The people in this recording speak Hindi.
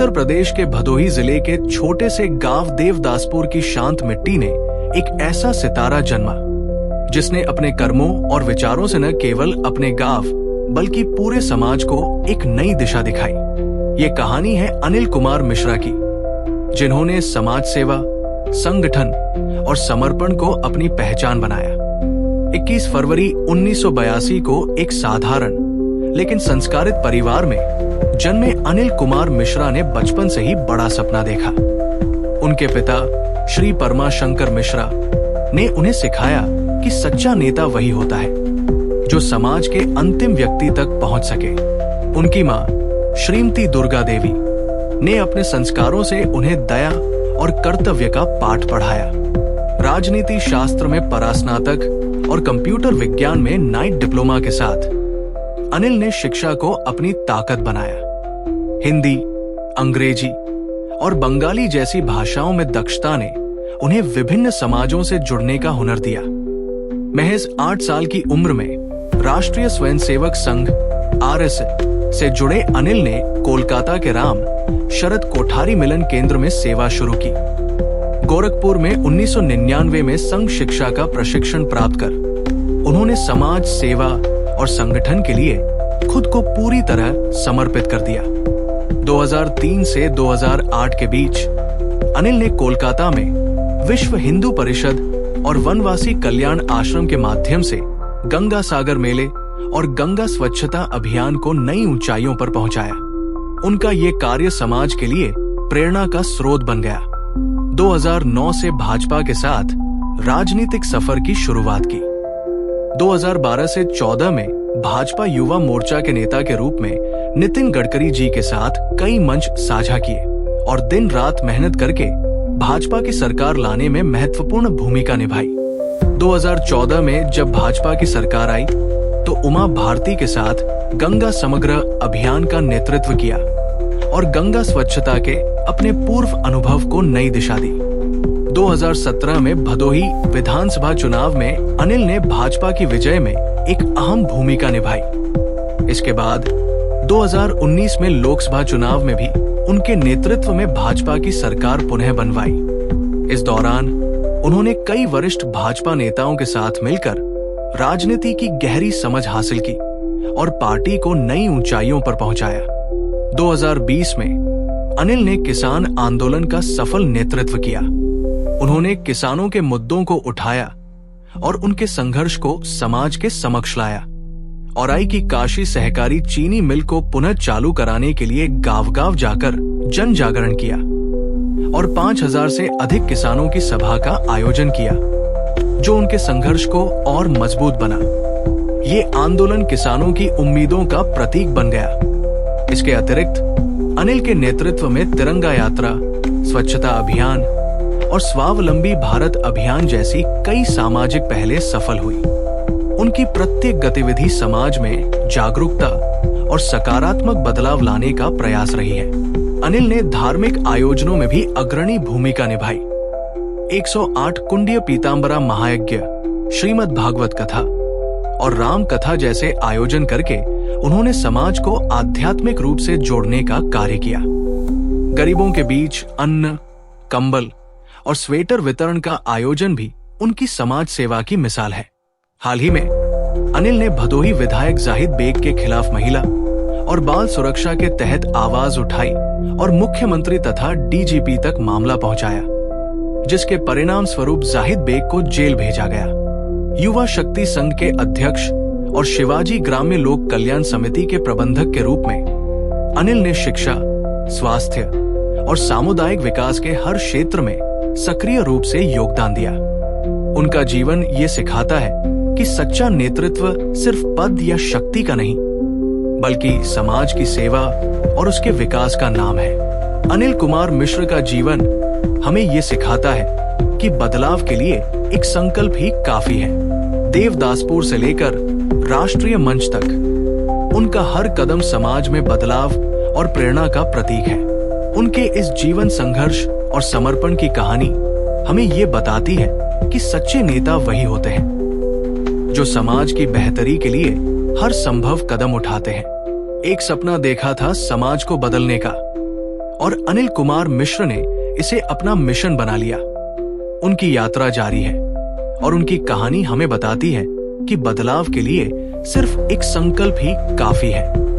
उत्तर प्रदेश के भदोही जिले के छोटे से गांव देवदासपुर की शांत मिट्टी ने एक ऐसा सितारा जन्मा जिसने अपने कर्मों और विचारों से न केवल अपने गांव बल्कि पूरे समाज को एक नई दिशा दिखाई। ये कहानी है अनिल कुमार मिश्रा की, जिन्होंने समाज सेवा, संगठन और समर्पण को अपनी पहचान बनाया। 21 फरवरी 1982 को एक साधारण लेकिन संस्कारित परिवार में जन्मे अनिल कुमार मिश्रा ने बचपन से ही बड़ा सपना देखा। उनके पिता श्री परमाशंकर मिश्रा ने उन्हें सिखाया कि सच्चा नेता वही होता है जो समाज के अंतिम व्यक्ति तक पहुंच सके। उनकी मां श्रीमती दुर्गा देवी ने अपने संस्कारों से उन्हें दया और कर्तव्य का पाठ पढ़ाया। राजनीति शास्त्र में परास्नातक और कंप्यूटर विज्ञान में नाइट डिप्लोमा के साथ अनिल ने शिक्षा को अपनी ताकत बनाया। हिंदी, अंग्रेजी और बंगाली जैसी भाषाओं में दक्षता ने उन्हें विभिन्न समाजों से जुड़ने का हुनर दिया। महज 8 साल की उम्र में राष्ट्रीय स्वयंसेवक संघ (RSS) से जुड़े अनिल ने कोलकाता के राम शरद कोठारी मिलन केंद्र में सेवा शुरू की। गोरखपुर में 1999 में संघ शिक्षा का प्रशिक्षण प्राप्त कर उन्होंने समाज सेवा और संगठन के लिए खुद को पूरी तरह समर्पित कर दिया। 2003 से 2008 के बीच अनिल ने कोलकाता में विश्व हिंदू परिषद और वनवासी कल्याण आश्रम के माध्यम से गंगा सागर मेले और गंगा स्वच्छता अभियान को नई ऊंचाइयों पर पहुंचाया। उनका ये कार्य समाज के लिए प्रेरणा का स्रोत बन गया। 2009 से भाजपा के साथ राजनीतिक सफर की शुरुआत की। 2012 से 14 में भाजपा युवा मोर्चा के नेता के रूप में नितिन गडकरी जी के साथ कई मंच साझा किए और दिन रात मेहनत करके भाजपा की सरकार लाने में महत्वपूर्ण भूमिका निभाई। 2014 में जब भाजपा की सरकार आई तो उमा भारती के साथ गंगा समग्र अभियान का नेतृत्व किया और गंगा स्वच्छता के अपने पूर्व अनुभव को नई दिशा दी। 2017 में भदोही विधानसभा चुनाव में अनिल ने भाजपा की विजय में एक अहम भूमिका निभाई। इसके बाद 2019 में लोकसभा चुनाव में भी उनके नेतृत्व में भाजपा की सरकार पुनः बनवाई। इस दौरान उन्होंने कई वरिष्ठ भाजपा नेताओं के साथ मिलकर राजनीति की गहरी समझ हासिल की और पार्टी को नई ऊंचाइयों पर पहुंचाया। 2020 में अनिल ने किसान आंदोलन का सफल नेतृत्व किया। उन्होंने किसानों के मुद्दों को उठाया और उनके संघर्ष को समाज के समक्ष लाया। औराई की काशी सहकारी चीनी मिल को पुनः चालू कराने के लिए गांव-गांव जाकर जन जागरण किया और 5000 से अधिक किसानों की सभा का आयोजन किया, जो उनके संघर्ष को और मजबूत बना। ये आंदोलन किसानों की उम्मीदों का प्रतीक बन गया। इसके अतिरिक्त अनिल के नेतृत्व में तिरंगा यात्रा, स्वच्छता अभियान और स्वावलंबी भारत अभियान जैसी कई सामाजिक पहलें सफल हुई। उनकी प्रत्येक गतिविधि समाज में जागरूकता और सकारात्मक बदलाव लाने का प्रयास रही है। अनिल ने धार्मिक आयोजनों में भी अग्रणी भूमिका निभाई। 108 कुंडीय पीताम्बरा महायज्ञ, श्रीमद् भागवत कथा और राम कथा जैसे आयोजन करके उन्होंने समाज को आध्यात्मिक रूप से जोड़ने का कार्य किया। गरीबों के बीच अन्न, कंबल और स्वेटर वितरण का आयोजन भी उनकी समाज सेवा की मिसाल है। हाल ही में अनिल ने भदोही विधायक जाहिद बेग के खिलाफ महिला और बाल सुरक्षा के तहत आवाज उठाई और मुख्यमंत्री तथा डीजीपी तक मामला पहुंचाया, जिसके परिणाम स्वरूप जाहिद बेग को जेल भेजा गया। युवा शक्ति संघ के अध्यक्ष और शिवाजी ग्राम्य लोक कल्याण समिति के प्रबंधक के रूप में अनिल ने शिक्षा, स्वास्थ्य और सामुदायिक विकास के हर क्षेत्र में सक्रिय रूप से योगदान दिया। उनका जीवन ये सिखाता है कि सच्चा नेतृत्व सिर्फ पद या शक्ति का नहीं, बल्कि समाज की सेवा और उसके विकास का नाम है। अनिल कुमार मिश्र का जीवन हमें ये सिखाता है कि बदलाव के लिए एक संकल्प ही काफी है। देवदासपुर से लेकर राष्ट्रीय मंच तक उनका हर कदम समाज में बदलाव और प्रेरणा का प्रतीक है। उनके इस जीवन संघर्ष और समर्पण की कहानी हमें ये बताती है कि सच्चे नेता वही होते हैं जो समाज की बेहतरी के लिए हर संभव कदम उठाते हैं। एक सपना देखा था समाज को बदलने का और अनिल कुमार मिश्र ने इसे अपना मिशन बना लिया। उनकी यात्रा जारी है और उनकी कहानी हमें बताती है कि बदलाव के लिए सिर्फ एक संकल्प ही काफी है।